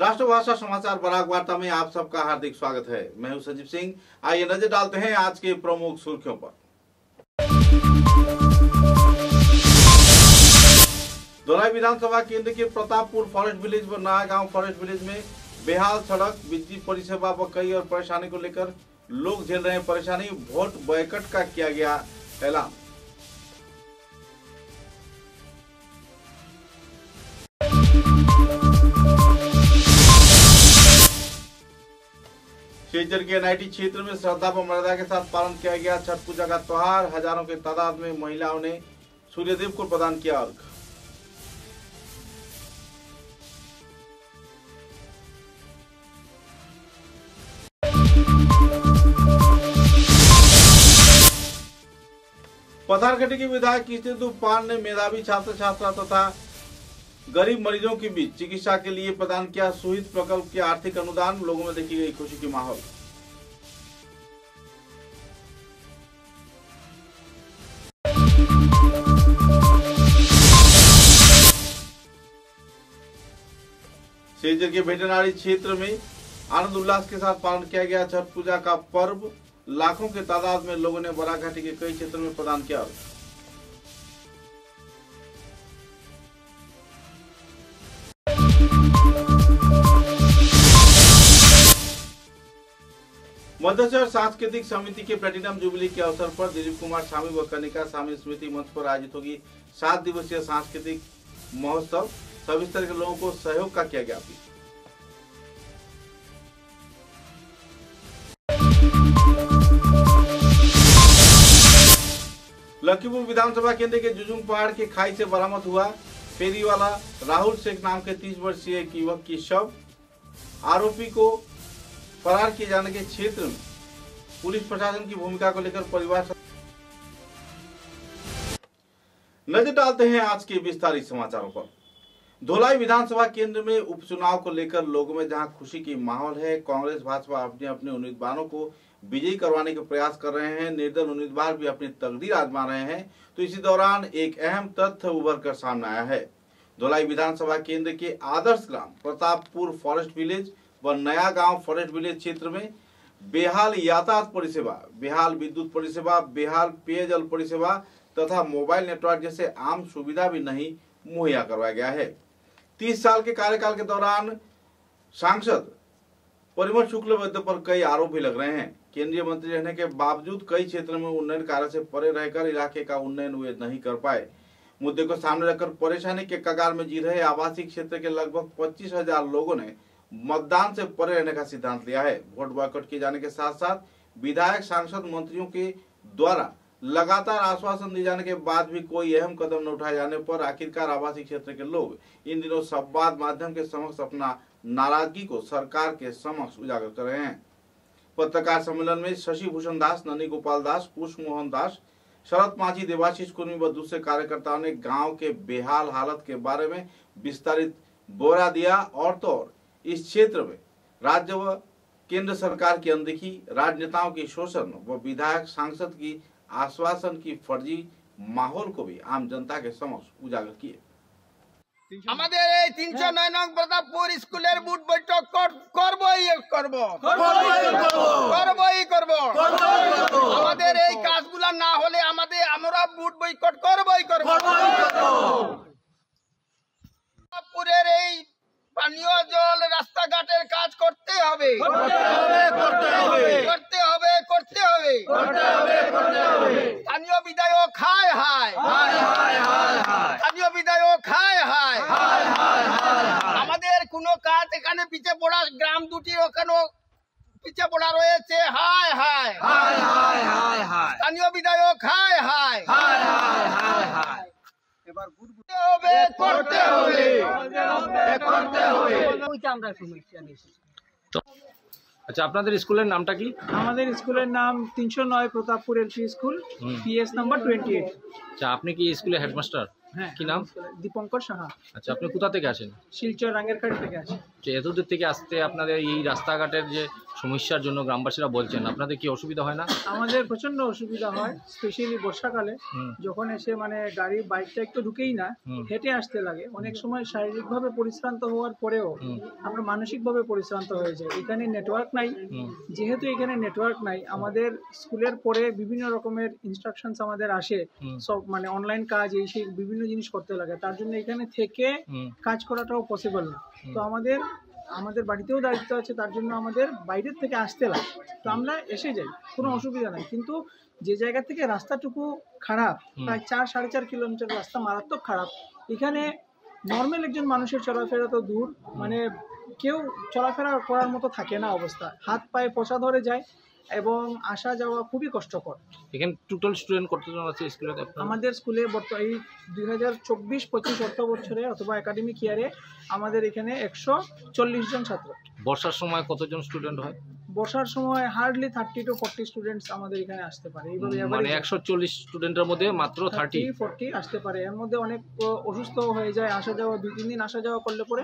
राष्ट्रभाषा समाचार बराक वार्ता में आप सबका हार्दिक स्वागत है। मैं हूं संजीव सिंह। आइए नजर डालते हैं आज के प्रमुख सुर्खियों पर। धोलाई विधानसभा केंद्र के प्रतापपुर फॉरेस्ट विलेज व नया गांव फॉरेस्ट विलेज में बेहाल सड़क, बिजली परिसेवा व कई और परेशानी को लेकर लोग झेल रहे हैं परेशानी। वोट बॉयकॉट का किया गया ऐलान। शिवचर के एनआईटी क्षेत्र में श्रद्धा व मर्यादा के साथ पालन किया गया छठ पूजा का त्योहार। हजारों के तादाद में महिलाओं ने सूर्यदेव को प्रदान किया अर्घ। पथारकटी के विधायक कृष्णदेव पान ने मेधावी छात्र छात्रा तथा गरीब मरीजों के बीच चिकित्सा के लिए प्रदान किया सुहित प्रकल्प के आर्थिक अनुदान। लोगों में देखी गई खुशी की माहौल। शिवचर के भेटनाड़ी क्षेत्र में आनंद उल्लास के साथ पालन किया गया छठ पूजा का पर्व। लाखों के तादाद में लोगों ने बराघाटी के कई क्षेत्रों में प्रदान किया। मध्यचर सांस्कृतिक समिति के प्लेटिनम जुबली के अवसर पर दिलीप कुमार स्वामी व कनिका स्वामी स्मृति मंच पर आयोजित होगी 7 दिवसीय सांस्कृतिक महोत्सव। सभी स्तर के लोगों को सहयोग का किया गया अपील। लखीमपुर विधानसभा केंद्र के जुजुंग पहाड़ के खाई से बरामद हुआ फेरी वाला राहुल शेख नाम के 30 वर्षीय एक युवक की शव। आरोपी को फरार किए जाने के क्षेत्र में पुलिस प्रशासन की भूमिका को लेकर परिवार। नजर डालते हैं आज के विस्तारित समाचारों पर। धोलाई विधानसभा केंद्र में उपचुनाव को लेकर लोगों में जहां खुशी की माहौल है, कांग्रेस भाजपा अपने अपने उम्मीदवारों को विजयी करवाने के प्रयास कर रहे हैं। निर्दल उम्मीदवार भी अपनी तकदीर आजमा रहे हैं। तो इसी दौरान एक अहम तथ्य उभर कर सामने आया है। धोलाई विधानसभा केंद्र के आदर्श ग्राम प्रतापपुर फॉरेस्ट विलेज व नया गांव फॉरेस्ट विलेज क्षेत्र में बेहाल यातायात परिसेवा, बेहाल विद्युत परिसेवा, बेहाल पेयजल परिसेवा तथा मोबाइल नेटवर्क जैसे आम सुविधा भी नहीं मुहैया करवाया गया है। 30 साल के कार्यकाल के दौरान सांसद परिमल शुक्लबैद्य पर कई आरोप भी लग रहे हैं। केंद्रीय मंत्री रहने के बावजूद कई क्षेत्रों में उन्नयन कार्य से परे रहकर इलाके का उन्नयन वे नहीं कर पाए। मुद्दे को सामने रखकर परेशानी के कगार में जी रहे आवासीय क्षेत्र के लगभग 25,000 लोगों ने मतदान से परे रहने का सिद्धांत लिया है। वोट बॉयकॉट किए जाने के साथ साथ विधायक, सांसद, मंत्रियों के द्वारा लगातार आश्वासन दिए जाने के बाद भी कोई अहम कदम न उठाए जाने पर आखिरकार आवासीय क्षेत्र के लोग इन दिनों संवाद माध्यम के समक्ष अपना नाराजगी को सरकार के समक्ष उजागर कर रहे हैं। पत्रकार सम्मेलन में शशि भूषण दास, ननी गोपाल दास, पुष्प मोहन दास, शरद मांझी, देवाशीष कुर्मी व दूसरे कार्यकर्ताओं ने गांव के बेहाल हालत के बारे में विस्तारित ब्यौरा दिया। और तो और इस क्षेत्र में राज्य व केंद्र सरकार की अनदेखी, राजनेताओं की शोषण व विधायक, सांसद की आश्वासन की फर्जी माहौल को भी आम जनता के समक्ष उजागर किए। আমাদের এই 309 নং প্রতাপপুর স্কুলের বুট বৈঠক করবই করব। আমাদের এই কাজগুলো না হলে আমরা বুট বৈঠক করবই করব। প্রতাপপুরের এই পানীয় জল, রাস্তাঘাটের কাজ করতে হবে। স্থানীয় বিধায়ক হায় হায়, স্থানীয় বিধায়ক হায় হায়। আমাদের কোনো কাজ এখানে পিছিয়ে পড়া, গ্রাম দুটির ওখানে পিছিয়ে পড়া রয়েছে। হায় হায়, স্থানীয় বিধায়ক হায় হায়। এবার করতে হবে। আচ্ছা, আপনাদের স্কুলের নামটা কি? আমাদের স্কুলের নাম 309 Pratappur LP school, PS number 28। আচ্ছা, আপনি কি স্কুলের হেডমাস্টার? হ্যাঁ কি নাম? দীপঙ্কর সাহা। আচ্ছা, আপনি কোথা থেকে আসেন? শিলচর রাঙ্গেরখাড়ি থেকে আসি। যে এত দূর থেকে আসতে আপনাদের এই রাস্তাঘাটের যে সমস্যার জন্য গ্রামবাসীরা বলছেন, আপনাদের কি অসুবিধা হয় না? আমাদের প্রচন্ড অসুবিধা হয়, স্পেশালি বর্ষাকালে হুম। যখন এসে মানে গাড়ি বাইকটা একটু ঢুকেই না, হেঁটে আসতে লাগে। অনেক সময় শারীরিকভাবে পরিশ্রান্ত হওয়ার পরেও আমরা মানসিকভাবে পরিশ্রান্ত হয়ে যাই। এখানে নেটওয়ার্ক নাই, যেহেতু এখানে নেটওয়ার্ক নাই, আমাদের স্কুলের পরে বিভিন্ন রকমের ইনস্ট্রাকশনস আমাদের আসে, সব মানে অনলাইন কাজ এই সেই বিভিন্ন জিনিস করতে লাগে। তার জন্য এখানে থেকে কাজ করাটাও পসিবল না। তো আমাদের বাড়িতেও দায়িত্ব আছে, তার জন্য আমাদের বাইরের থেকে আসতে লাগে। তো আমরা এসে যাই, কোনো অসুবিধা নাই। কিন্তু যে জায়গা থেকে রাস্তাটুকু খারাপ, প্রায় 4-4.5 কিলোমিটার রাস্তা মারাত্মক খারাপ। এখানে নর্মাল একজন মানুষের চলাফেরা তো দূর, মানে কেউ চলাফেরা করার মতো থাকে না অবস্থা, হাত পায়ে পচা ধরে যায় এবং আসা যাওয়া খুবই কষ্টকর। এখানে টোটাল স্টুডেন্ট কতজন আছে স্কুলে? আমাদের স্কুলে এই 2024-25 অর্থ বছরে অথবা একাডেমিক ইয়ারে আমাদের এখানে 140 জন ছাত্র। বর্ষার সময় কতজন স্টুডেন্ট হয়? বর্ষার সময় হার্ডলি 30 to 40 স্টুডেন্টস আমাদের এখানে আসতে পারে। এইভাবে মানে 140 স্টুডেন্টের মধ্যে মাত্র 30-40 আসতে পারে। এর মধ্যে অনেক অসুস্থ হয়ে যায়, আসা যাওয়া 2-3 দিন আসা যাওয়া করলে পরে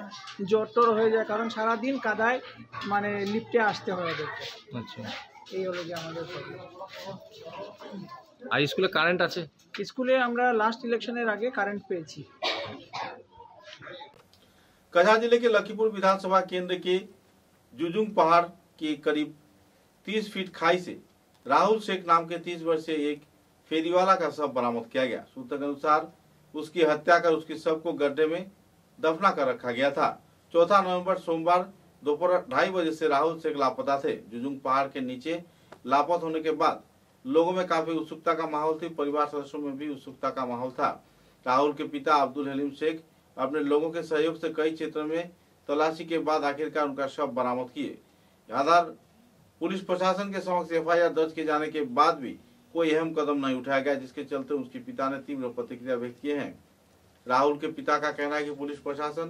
জ্বর টর হয়ে যায়, কারণ সারাদিন কাদায় মানে লিফটে আসতে হয় ওদেরকে। আচ্ছা, এই হলো যে আমাদের প্রবলেম। আর স্কুলে কারেন্ট আছে? স্কুলে আমরা লাস্ট ইলেকশনের আগে কারেন্ট পেয়েছি। कछार जिले के लखीपुर विधानसभा केंद्र के जुजुंग पहाड़ के करीब 30 फीट खाई से राहुल शेख नाम के 30 वर्षीय एक फेरीवाला का शव बरामद किया गया। सूत्र के अनुसार उसकी हत्या कर उसके शव को गड्ढे में दफना कर रखा गया था। 4 नवंबर सोमवार दोपहर 2:30 बजे से राहुल शेख लापता थे। जुजुंग पहाड़ के नीचे लापता होने के बाद लोगों में काफी उत्सुकता का माहौल थी, परिवार सदस्यों में भी उत्सुकता का माहौल था। राहुल के पिता अब्दुल हलीम शेख अपने लोगों के सहयोग से कई क्षेत्रों में तलाशी के बाद आखिरकार उनका शव बरामद किए। आधार पुलिस प्रशासन के समक्ष एफआईआर दर्ज किए जाने के बाद भी कोई अहम कदम नहीं उठाया गया, जिसके चलते उसके पिता ने तीव्र प्रतिक्रिया व्यक्त किए हैं। राहुल के पिता का कहना है कि पुलिस प्रशासन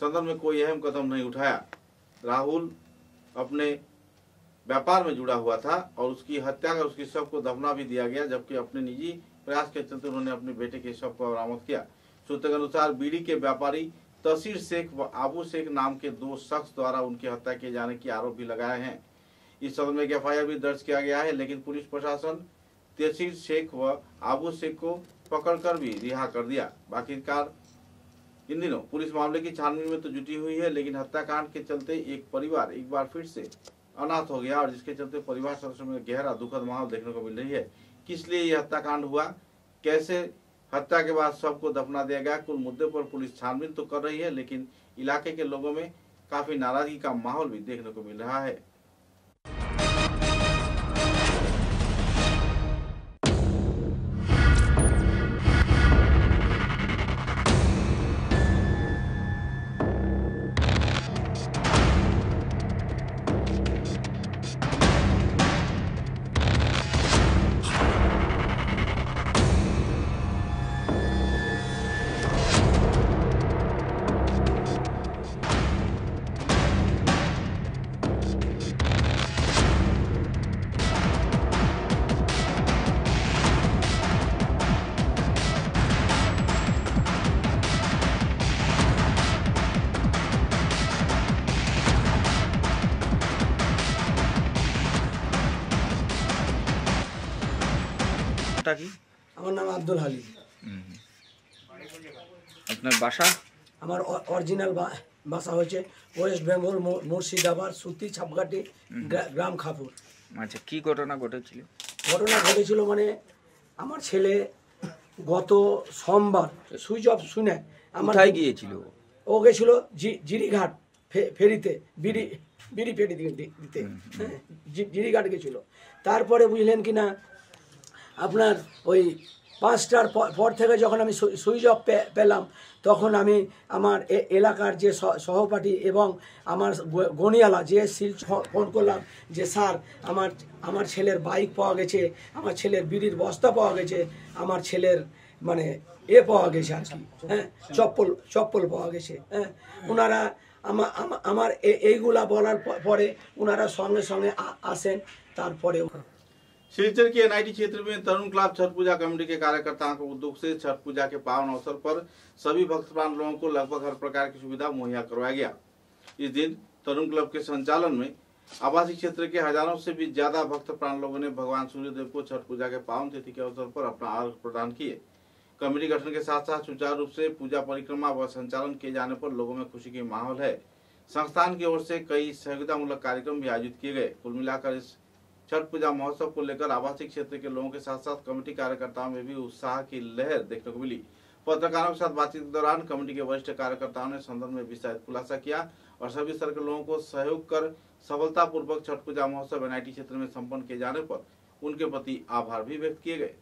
सदन में कोई अहम कदम नहीं उठाया। राहुल अपने व्यापार में जुड़ा हुआ था और उसकी हत्या कर उसके शव को दफना भी दिया गया, जबकि अपने निजी प्रयास के चलते उन्होंने अपने बेटे के शव को बरामद किया। सूत्र के अनुसार बीड़ी के व्यापारी तसीर शेख व आबू शेख नाम के 2 शख्स द्वारा उनकी हत्या किए जाने की आरोप भी लगाए हैं। इस संबंध में एफआईआर भी दर्ज किया गया है, लेकिन पुलिस प्रशासन तसीर शेख व आबू शेख को पकड़कर भी रिहा कर दिया। आखिरकार इन दिनों पुलिस मामले की छानबीन में तो जुटी हुई है, लेकिन हत्याकांड के चलते एक परिवार एक बार फिर से अनाथ हो गया, और जिसके चलते परिवार सदस्यों में गहरा दुखद माहौल देखने को मिल रही है। किस लिए यह हत्याकांड हुआ, कैसे हत्या के बाद शव को दफना दिया गया, कुल मुद्दे पर पुलिस छानबीन तो कर रही है, लेकिन इलाके के लोगों में काफी नाराजगी का माहौल भी देखने को मिल रहा है। আমার নাম আব্দুল হালিম। আপনার বাসা? আমার অরিজিনাল বাসা হচ্ছে ওয়েস্ট বেঙ্গল, মুর্শিদাবাদ, সুতি ছাপঘাটি, গ্রাম খাপুর। আচ্ছা, কি ঘটনা ঘটেছিল? ঘটনা ঘটেছিল মানে আমার ছেলে গত সোমবার সুইচ অফ শুনে কোথায় গিয়েছিল? ও গেছিল জিরিঘাট ফেরিতে, বিড়ি ফেরি দিতে, হ্যাঁ, জিরিঘাট গেছিল। তারপরে বুঝলেন কি না, আপনার ওই 5টার পর থেকে যখন আমি সুইচ অফ পেলাম, তখন আমি আমার এলাকার যে সহপাঠী এবং আমার গনিয়ালা যে ফোন করলাম যে স্যার আমার ছেলের বাইক পাওয়া গেছে, আমার ছেলের বিড়ির বস্তা পাওয়া গেছে, আমার ছেলের মানে পাওয়া গেছে আর কি, হ্যাঁ, চপ্পল পাওয়া গেছে। হ্যাঁ, ওনারা আমার এইগুলা বলার পরে ওনারা সঙ্গে সঙ্গে আসেন। তারপরে सिलचर के एनआईटी क्षेत्र में तरुण क्लब छठ पूजा कमेटी के कार्यकर्ताओं के उद्योग से छठ पूजा के पावन अवसर पर सभी भक्तप्राण लोगों को लगभग हर प्रकार की सुविधा मुहैया करवाया गया। इस दिन तरुण क्लब के संचालन में आवासीय क्षेत्र के हजारों से भी ज्यादा भक्त प्राण लोगों ने भगवान सूर्यदेव को छठ पूजा के पावन तिथि के अवसर पर अपना अर्घ्य प्रदान किए। कमेटी गठन के साथ साथ सुचारू रूप से पूजा परिक्रमा व संचालन किए जाने पर लोगों में खुशी की माहौल है। संस्थान की ओर से कई सहयोगितामूलक कार्यक्रम भी आयोजित किए गए। कुल मिलाकर इस छठ पूजा महोत्सव को लेकर आवासीय क्षेत्र के लोगों के साथ साथ कमेटी कार्यकर्ताओं में भी उत्साह की लहर देखने को मिली। पत्रकारों के साथ बातचीत के दौरान कमेटी के वरिष्ठ कार्यकर्ताओं ने संदर्भ में विस्तारित खुलासा किया और सभी स्तर के लोगों को सहयोग कर सफलतापूर्वक छठ पूजा महोत्सव एनआईटी क्षेत्र में संपन्न किए जाने पर उनके प्रति आभार भी व्यक्त किए गए।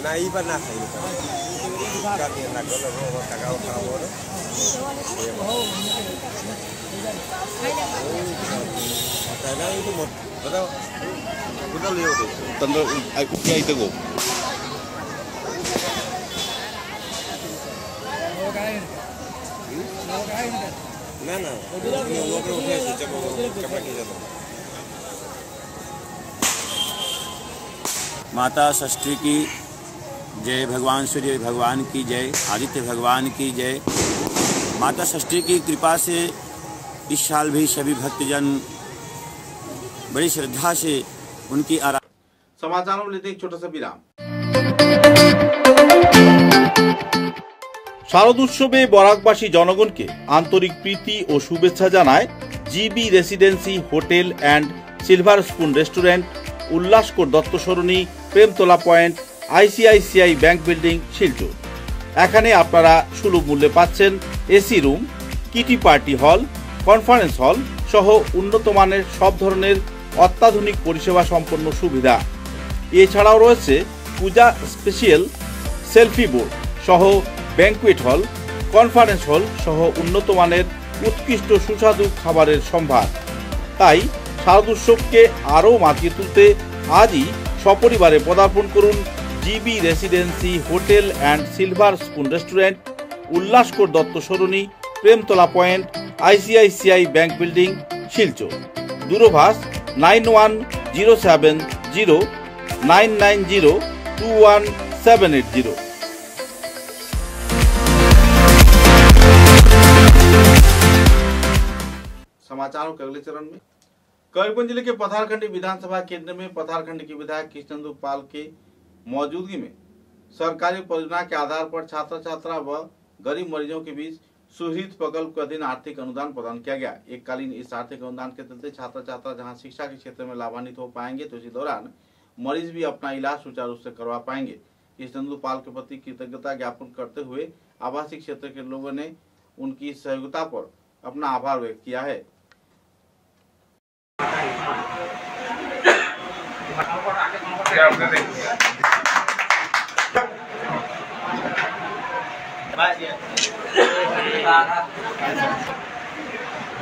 Nah, iba na kayo. Kami naglalaro tagaw-tagaw. Kaya itu mo. Betul lihat itu. Tanda aku kaya itu go. Nah. Ini coba kita. माता षष्ठी की जय, भगवान सूर्य भगवान की जय, आदित्य भगवान की जय। माता षष्ठी की कृपा से इस साल भी सभी भक्तजन बड़ी श्रद्धा से उनकी समाचारों में लेते एक छोटा सा विराम। শারদ উৎসবে বরাকবাসী জনগণকে আন্তরিক প্রীতি ও শুভেচ্ছা জানায় GB residency hotel and silver spoon restaurant, Ullaskar Dutta Sarani, Premtala point, ICICI bank building, Silchar. এখানে আপনারা সুলভ মূল্যে পাচ্ছেন AC room, kitty party hall, conference hall সহ উন্নত মানের সব ধরনের অত্যাধুনিক পরিষেবা সম্পন্ন সুবিধা। এছাড়াও রয়েছে পূজা স্পেশাল সেলফি বোর্ড সহ ব্যাংকুয়েট হল, কনফারেন্স হল সহ উন্নত মানের উৎকৃষ্ট সুস্বাদু খাবারের সম্ভার। তাই শারদ উৎসবকে আরও মাতিয়ে তুলতে আজই সপরিবারে পদার্পণ করুন GB residency hotel and silver spoon restaurant, Ullaskar Dutta Sarani, Premtala point, ICICI bank building, Silchar. দূরভাষ 910709902178। समाचारों के अगले चरण में करीमगंज जिले के पथारखंडी विधानसभा केंद्र में पथारखंड के विधायक कृष्णेंदु पाल के मौजूदगी में सरकारी परियोजना के आधार पर छात्र छात्रा व गरीब मरीजों के बीच सुहृद प्रकल्प के अधीन आर्थिक अनुदान प्रदान किया गया। एक कालीन इस आर्थिक अनुदान के चलते छात्र छात्रा जहां शिक्षा के क्षेत्र में लाभान्वित हो पाएंगे तो इसी दौरान मरीज भी अपना इलाज सुचारू रूप से करवा पाएंगे। कृष्णेंदु पाल के प्रति कृतज्ञता ज्ञापन करते हुए आवासीय क्षेत्र के लोगों ने उनकी सहयोगिता पर अपना आभार व्यक्त किया है।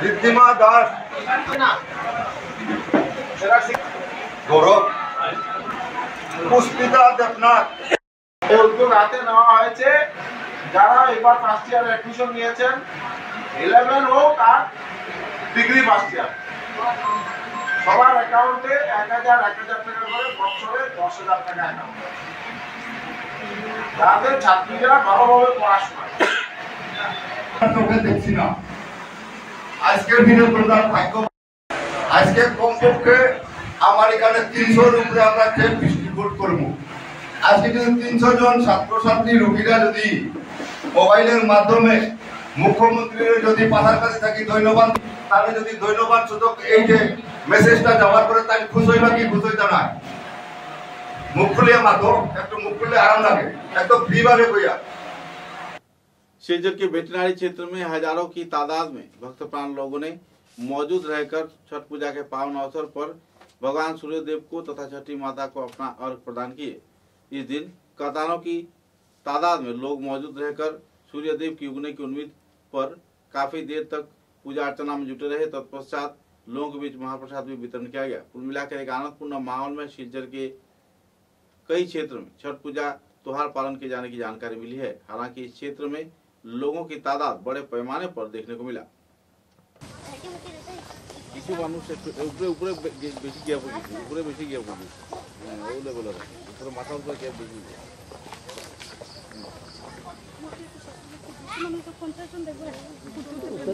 ঋদ্ধিমা দাস, গৌরব, পুষ্পিতা দেবনাথ। উদ্যোগ হাতে নেওয়া হয়েছে যারা এবার ফার্স্ট ইয়ার অ্যাডমিশন নিয়েছেন 11 হোক আর ডিগ্রি ফার্স্ট ইয়ার সবার অ্যাকাউন্টে 1000 টাকা করে বছরে 10,000 টাকা অ্যাকাউন্ট তাদের ছাত্রীরা ভালোভাবে পড়াশোনা চোখে দেখছি না। আজকের দিনে তোমরা ভাগ্য, আজকে কমপক্ষে আমার এখানে 300-র উপরে আমরা চেক ডিস্ট্রিবিউট করবো। আজকে যদি 300 জন ছাত্রছাত্রী রোগীরা যদি মোবাইলের মাধ্যমে মুখ্যমন্ত্রীর যদি পাঠার কাছে থাকি ধন্যবাদ, তাহলে যদি ধন্যবাদ সূচক এই যে মেসেজটা যাওয়ার পরে তাই খুশ হইবা কি খুশ হইতা না, মুখ খুলিয়া মাতো একটু মুখ খুললে আরাম লাগে, একদম ফ্রি ভাবে কইয়া। शिलचर के वेटनरी क्षेत्र में हजारों की तादाद में भक्त प्राण लोगों ने मौजूद रहकर छठ पूजा के पावन अवसर पर भगवान सूर्यदेव को तथा छठी माता को अपना अर्घ्य प्रदान किए। इस दिन कतारों की तादाद में लोग मौजूद रहकर सूर्यदेव की उगने की उम्मीद पर काफी देर तक पूजा अर्चना में जुटे रहे। तत्पश्चात लोगों के बीच महाप्रसाद भी वितरण किया गया। कुल मिलाकर एक आनंदपूर्ण माहौल में सिलचर के कई क्षेत्र में छठ पूजा त्योहार पालन किए जाने की जानकारी मिली है। हालांकि इस क्षेत्र में लोगों की तादाद बड़े पैमाने पर देखने को मिला। কিছু মানুষ উপরে উপরে বেশি গিয়া পড়েছে, উপরে বেশি গিয়া পড়েছে, ওই লেভেলের উপরে মাথার উপরে গিয়া বেশি গিয়া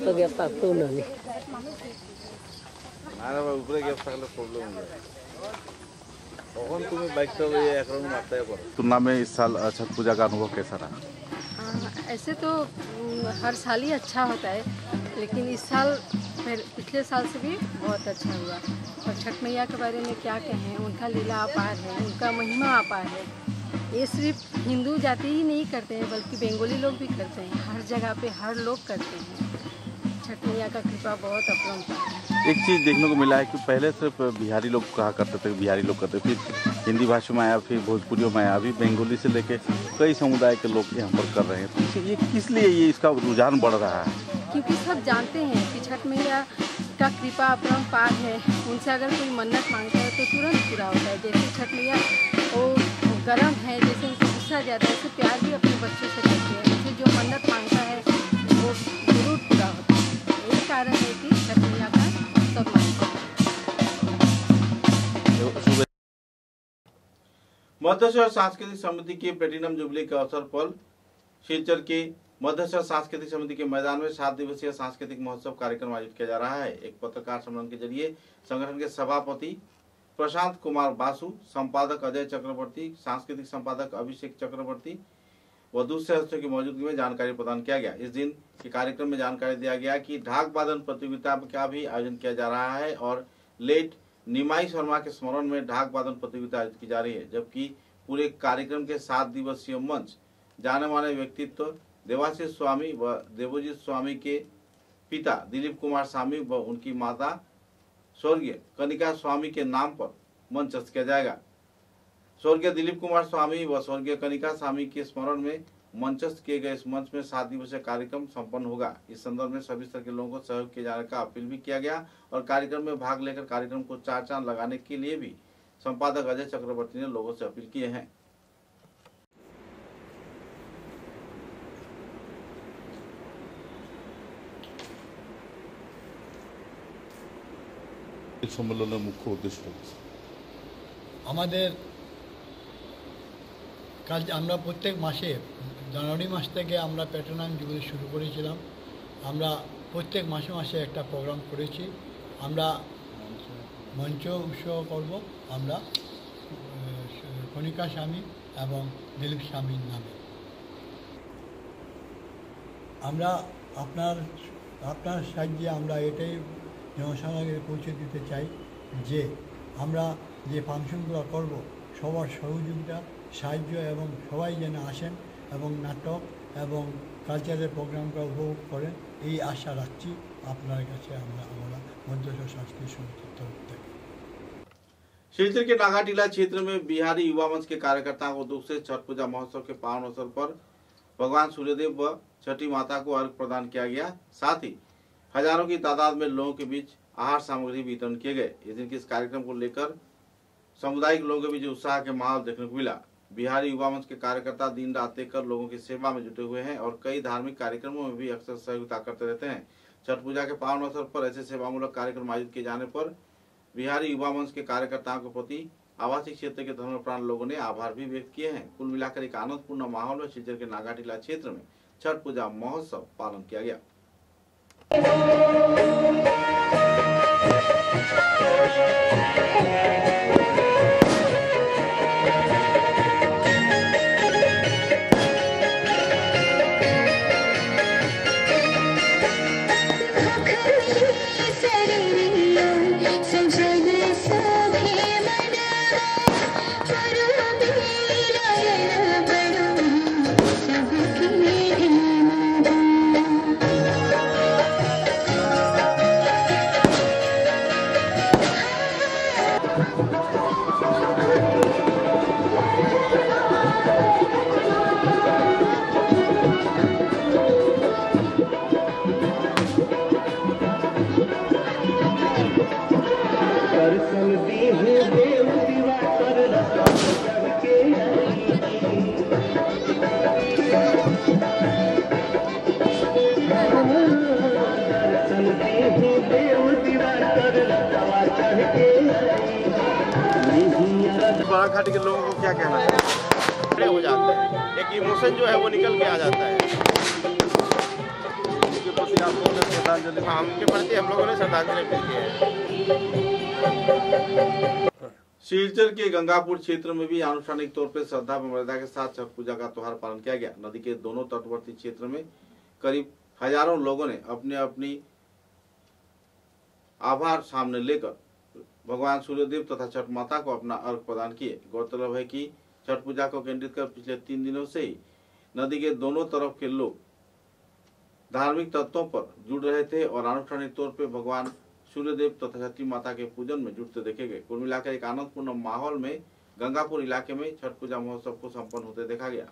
তো গ্যাপ থাকতো না আরে ভাই উপরে গ্যাপ থাকলে প্রবলেম হয়ে যায়। कौन तुम्हें बाइक से एक राउंड मारता है पर तुलना में इस साल छठ पूजा का अनुभव कैसा रहा? ऐसे तो हर साल ही अच्छा होता है, लेकिन इस साल पिछले साल से भी बहुत अच्छा हुआ। और छठ मैया के बारे में क्या कहें, उनका लीला अपार है, उनका महिमा अपार है। ये सिर्फ हिंदू जाति ही नहीं करते हैं, बल्कि बंगाली लोग भी करते हैं। हर जगह पे हर लोग करते हैं। छठ मैया का कृपा बहुत अपरंपार है। एक चीज़ देखने को मिला है कि पहले सिर्फ बिहारी लोग कहा करते थे, बिहारी लोग करते, फिर हिंदी भाषा में आया, फिर भोजपुरियों में आया, अभी बंगाली से लेके कई समुदाय के लोग यहाँ पर कर रहे हैं। तो ये किस लिए ये इसका रुझान बढ़ रहा है? क्योंकि सब जानते हैं कि छठ मैया का कृपा अपरंपार है। उनसे अगर कोई मन्नत मांगता है तो तुरंत पूरा होता है। जैसे छठ मैया वो गर्म है, जैसे उनको गुस्सा ज़्यादा है, ऐसे प्यार भी अपने बच्चों से करते हैं। जैसे जो मन्नत मांगता है वो जरूर पूरा होता है। यही कारण है कि छठ मैया का सब मानते हैं। मध्यशहर सांस्कृतिक समिति की प्लेटिनम जुबली के अवसर पर सिलचर के मध्यशहर सांस्कृतिक समिति के मैदान में 7 दिवसीय सांस्कृतिक महोत्सव कार्यक्रम आयोजित किया जा रहा है। एक पत्रकार सम्मेलन के जरिए संगठन के सभापति प्रशांत कुमार बासु, संपादक अजय चक्रवर्ती, सांस्कृतिक संपादक अभिषेक चक्रवर्ती व दूसरे सदस्यों की मौजूदगी में जानकारी प्रदान किया गया। इस दिन के कार्यक्रम में जानकारी दिया गया कि ढाक वादन प्रतियोगिता का भी आयोजन किया जा रहा है और लेट निमाई शर्मा के स्मरण में ढाक वादन प्रतियोगिता आयोजित की जा रही है। जबकि पूरे कार्यक्रम के 7 दिवसीय मंच जाने माने व्यक्तित्व देवाशीष स्वामी व देवोजीत स्वामी के पिता दिलीप कुमार स्वामी व उनकी माता स्वर्गीय कनिका स्वामी के नाम पर मंचस्थ किया जाएगा। स्वर्गीय दिलीप कुमार स्वामी व स्वर्गीय कनिका स्वामी के स्मरण में मंचस्थ किए गए इस मंच में 7 दिवसीय कार्यक्रम संपन्न होगा। इस संदर्भ में सभी स्तर के लोगों को सहयोग किए जाने का अपील भी किया गया और कार्यक्रम में भाग लेकर कार्यक्रम को 4 चांद लगाने के लिए भी संपादक अजय चक्रवर्ती ने लोगों से अपील किए हैं। সম্মেলনের মুখ্য উদ্দেশ্য আমাদের কাল আমরা প্রত্যেক মাসে জানুয়ারি মাস থেকে আমরা প্যাটার্ন জুবিলি শুরু করেছিলাম। আমরা প্রত্যেক মাসে মাসে একটা প্রোগ্রাম করেছি। আমরা মঞ্চ উৎসব করব আমরা কণিকা স্বামী এবং দিলীপ স্বামীর নামে। আমরা আপনার সাহায্যে আমরা এটাই জনসাধারণকে পৌঁছে দিতে চাই যে আমরা যে ফাংশনগুলো করব সবার সহযোগিতা সাহায্য এবং সবাই যেন আসেন এবং নাটক এবং কালচারের প্রোগ্রামটা উপভোগ করেন, এই আশা রাখছি আপনার কাছে আমরা मध्यशहर सांस्कृतिक समिति तरफ থেকে। सिलचर के नागाटीला क्षेत्र में बिहारी युवा मंच के कार्यकर्ताओं को दुख से छठ पूजा महोत्सव के पावन अवसर पर भगवान सूर्यदेव व छठी माता को अर्घ्य प्रदान किया गया। साथ ही हजारों की तादाद में लोगों के बीच आहार सामग्री वितरण किए गए। इस दिन के इस कार्यक्रम को लेकर सामुदायिक लोगों के बीच उत्साह के माहौल देखने को मिला। बिहारी युवा मंच के कार्यकर्ता दिन रात देकर लोगों की सेवा में जुटे हुए हैं और कई धार्मिक कार्यक्रमों में भी अक्सर सहयोगिता करते रहते हैं। छठ पूजा के पावन अवसर पर ऐसे सेवामूलक कार्यक्रम आयोजित किए जाने पर बिहारी युवा मंच के कार्यकर्ताओं के प्रति आवासीय क्षेत्र के धर्मप्राण लोगों ने आभार भी व्यक्त किए हैं। कुल मिलाकर एक आनंदपूर्ण माहौल में सिलचर के नागाटीला क्षेत्र में छठ पूजा महोत्सव पालन किया गया। बराघाटी के लोगों को क्या कहना चाहिए? हो जाता है, एक इमोशन जो है वो निकल के आ जाता है। उनके प्रति आप लोगों ने श्रद्धांजलि? हाँ, उनके प्रति हम लोगों ने श्रद्धांजलि दी है। सिलचर के गंगापुर क्षेत्र में भी आनुष्ठानिक तौर पर श्रद्धा व मर्यादा के साथ छठ पूजा का त्योहार पालन किया गया। नदी के दोनों तटवर्ती क्षेत्र में करीब हजारों लोगों ने अपने अपनी आभार सामने लेकर भगवान सूर्यदेव तथा छठ माता को अपना अर्घ प्रदान किए। गौरतलब है कि छठ पूजा को केंद्रित कर पिछले 3 दिनों से ही नदी के दोनों तरफ के लोग धार्मिक तत्वों पर जुड़ रहे थे और आनुष्ठानिक तौर पर भगवान सूर्यदेव तथा छठी माता के पूजन में जुटते देखे गए। कुल मिलाकर एक आनंदपूर्ण माहौल में गंगापुर इलाके में छठ पूजा महोत्सव को संपन्न होते देखा गया।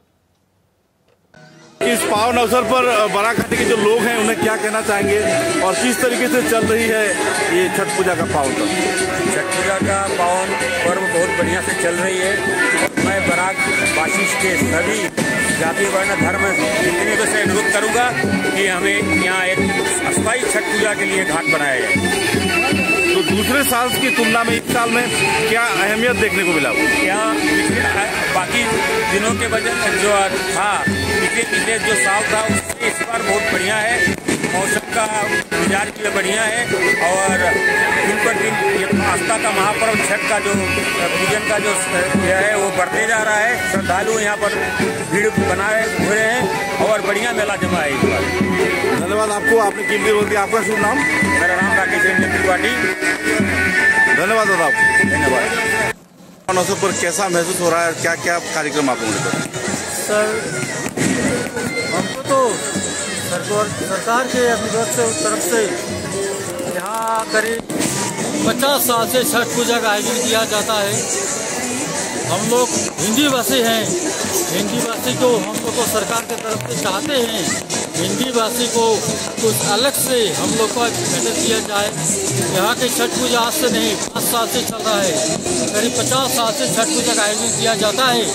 इस पावन अवसर पर बराघाटी के जो लोग हैं उन्हें क्या कहना चाहेंगे और किस तरीके से चल रही है ये छठ पूजा का पावन पर्व? छठ पूजा का पावन पर्व बहुत बढ़िया से चल रही है। मैं बरागवासी के सभी जाति वर्ण धर्म जितने से अनुरोध करूंगा कि हमें यहाँ एक अस्थायी छठ पूजा के लिए घाट बनाया जाए। तो दूसरे साल की तुलना में इस साल में क्या अहमियत देखने को मिला? यहाँ बाकी दिनों के वजह जो था पिछले जो साल था उससे इस बार बहुत बढ़िया है। मौसम का मिजाज भी बढ़िया है और दिन पर दिन ये आस्था का महापर्व छठ का जो पूजन का जो है वो बढ़ते जा रहा है। श्रद्धालु यहाँ पर भीड़ बनाए हुए हैं और बढ़िया मेला जमा है इस बार। धन्यवाद आपको, आपने कीमती वक्त दिया। आपका शुभ नाम? मेरा नाम राकेश त्रिपाठी। धन्यवाद दादा आपको। धन्यवाद। अवसर पर कैसा महसूस हो रहा है, क्या क्या कार्यक्रम आप लोगों ने किया? सर हमको तो सरकार के अभिभावक से तरफ से यहाँ करीब 50 साल से छठ पूजा का आयोजन किया जाता है। हम लोग हिंदी भाषी हैं, हिंदी भाषी को हम लोग को सरकार की तरफ से चाहते हैं हिंदी भाषी को कुछ अलग से हम लोग को मदद किया जाए। यहाँ की छठ पूजा आज से नहीं 5 साल से चल रहा है। करीब 50 साल से छठ पूजा का आयोजन किया जाता है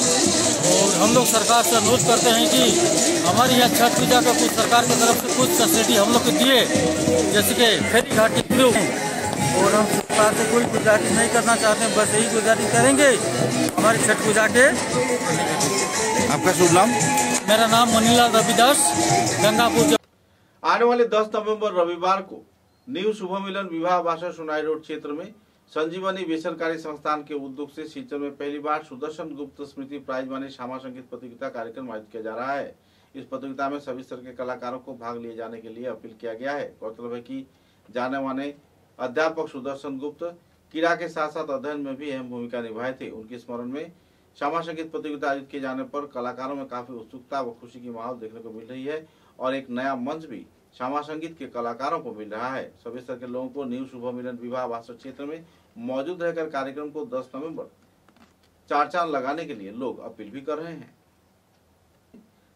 और हम लोग सरकार से अनुरोध करते हैं कि हमारे यहाँ छठ पूजा का कुछ सरकार की तरफ से कुछ फैसिलिटी हम लोग को दिए, जैसे कि फेरी घाट के थ्रू। और हम सरकार से कोई गुजारिश नहीं करना चाहते हैं, बस यही गुजारिश करेंगे हमारी छठ पूजा के। आपका शुभ नाम? मेरा नाम मनीलाल रविदास, गंगापुर। आने वाले 10 नवंबर रविवार को न्यू शुभ मिलन विवाह भाषा सुनाई रोड क्षेत्र में संजीवनी बेसरकारी संस्थान के उद्योग से सिलचर में पहली बार सुदर्शन गुप्त स्मृति प्राइज मानी श्यामा संगीत प्रतियोगिता कार्यक्रम आयोजित किया जा रहा है। इस प्रतियोगिता में सभी स्तर के कलाकारों को भाग लिए जाने के लिए अपील किया गया है। गौरतलब है कि जाने माने अध्यापक सुदर्शन गुप्त क्रीड़ा के साथ साथ अध्ययन में भी अहम भूमिका निभाए थे। उनके स्मरण में श्यामा संगीत प्रतियोगिता आयोजित किए जाने पर कलाकारों में काफी उत्सुकता व खुशी की माहौल देखने को मिल रही है और एक नया मंच भी श्यामा संगीत के कलाकारों को मिल रहा है। सभी स्तर के लोगों को न्यू शुभ मिलन विवाह भाषा क्षेत्र में मौजूद रहकर कार्यक्रम को 10 नवंबर चार चांद लगाने के लिए लोग अपील भी कर रहे हैं।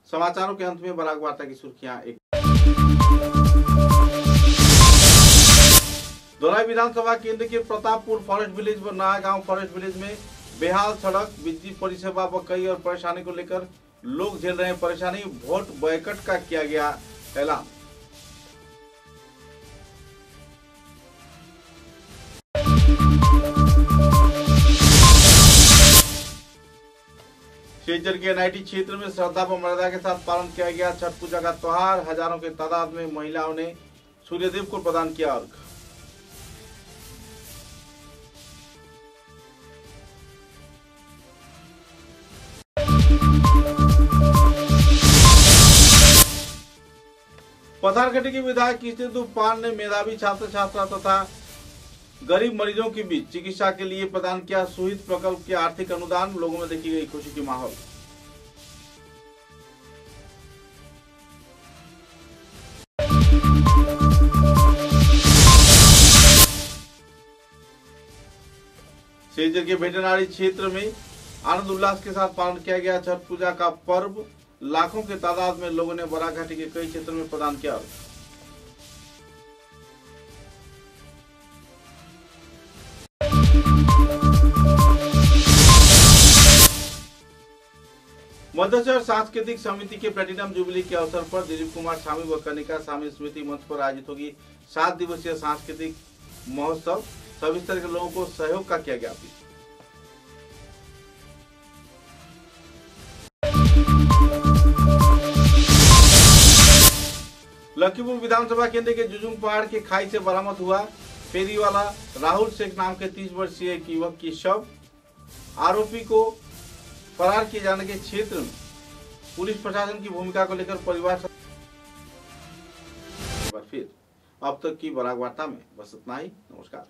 समाचारों के अंत में बराक वार्ता की सुर्खियां। एक धोलाई विधानसभा केंद्र के प्रतापपुर फॉरेस्ट विलेज व नया गांव फॉरेस्ट विलेज में बेहाल सड़क, बिजली परिसेवा व कई और परेशानी को लेकर लोग झेल रहे हैं परेशानी। वोट बॉयकट का किया गया ऐलान। सिलचर के एनआईटी क्षेत्र में श्रद्धा व मर्यादा के साथ पालन किया गया छठ पूजा का त्योहार। हजारों के तादाद में महिलाओं ने सूर्यदेव को प्रदान किया अर्घ। पथारकटी के विधायक कृष्ण तूफान ने मेधावी छात्र छात्रा तथा गरीब मरीजों के बीच चिकित्सा के लिए प्रदान किया सुहित प्रकल्प के आर्थिक अनुदान। लोगों में देखी गई खुशी की माहौल। सिलचर के वेटरनरी क्षेत्र में आनंद उल्लास के साथ पालन किया गया छठ पूजा का पर्व। लाखों के तादाद में लोगों ने बराघाटी के कई क्षेत्रों में प्रदान किया। मध्यशहर सांस्कृतिक समिति के प्लेटिनम जुबली के अवसर पर दिलीप कुमार स्वामी व कनिका स्वामी स्मृति मंच पर आयोजित होगी 7 दिवसीय सांस्कृतिक महोत्सव। सभी स्तर के लोगों को सहयोग का किया गया अपील। लखीपुर विधानसभा केंद्र के जुजुंग पहाड़ के खाई से बरामद हुआ फेरी वाला राहुल शेख नाम के 30 वर्षीय एक युवक की शव। आरोपी को फरार किए जाने के क्षेत्र में पुलिस प्रशासन की भूमिका को लेकर परिवार फिर अब तक की बराक वार्ता में बस इतना ही। नमस्कार।